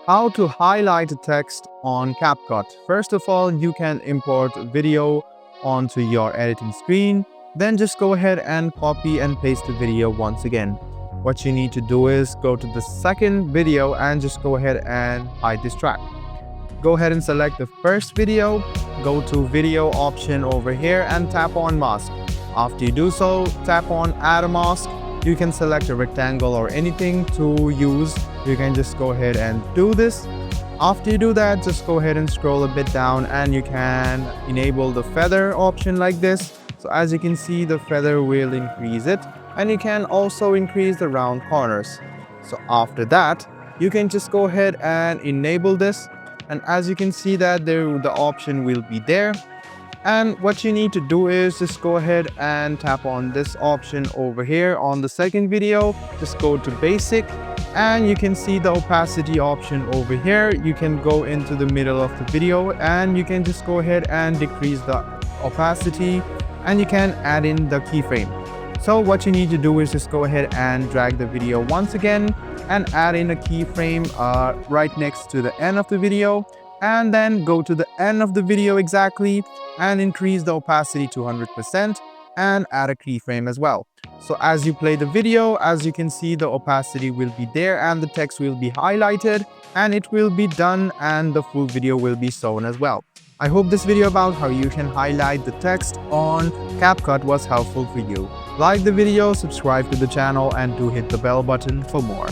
How to highlight a text on CapCut. First of all, you can import video onto your editing screen. Then just go ahead and copy and paste the video once again. What you need to do is go to the second video and just go ahead and hide this track. Go ahead and select the first video, go to video option over here and tap on mask. After you do so, tap on add a mask. You can select a rectangle or anything to use. You can just go ahead and do this. After you do that, just go ahead and scroll a bit down and you can enable the feather option like this. So as you can see, the feather will increase it, and you can also increase the round corners. So after that, you can just go ahead and enable this, and as you can see that the option will be there. And what you need to do is just go ahead and tap on this option over here on the second video. Just go to basic and you can see the opacity option over here. You can go into the middle of the video and you can just go ahead and decrease the opacity, and you can add in the keyframe. So what you need to do is just go ahead and drag the video once again and add in a keyframe right next to the end of the video, and then go to the end of the video exactly and increase the opacity to 100% and add a keyframe as well. So as you play the video, as you can see, the opacity will be there and the text will be highlighted and it will be done, and the full video will be shown as well. I hope this video about how you can highlight the text on CapCut was helpful for you. Like the video, subscribe to the channel, and do hit the bell button for more.